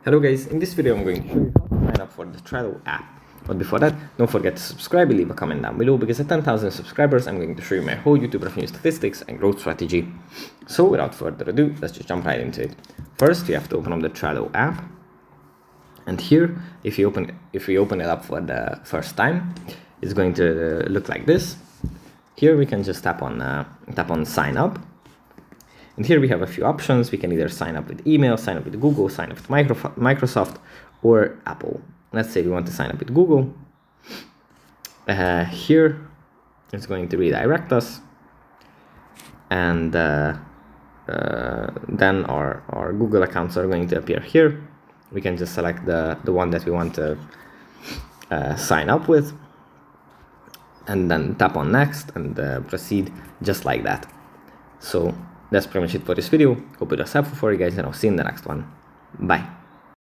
Hello guys, in this video I'm going to show you how to sign up for the Trello app. But before that, don't forget to subscribe and leave a comment down below, because at 10,000 subscribers I'm going to show you my whole YouTube revenue statistics and growth strategy. So without further ado, let's just jump right into it. First, you have to open up the Trello app. And here, if we open it up for the first time, it's going to look like this. Here we can just tap on sign up. And here we have a few options. We can either sign up with email, sign up with Google, sign up with Microsoft, or Apple. Let's say we want to sign up with Google. Here it's going to redirect us. And then our Google accounts are going to appear here. We can just select the one that we want to sign up with. And then tap on next and proceed just like that. So that's pretty much it for this video. Hope it was helpful for you guys, and I'll see you in the next one. Bye.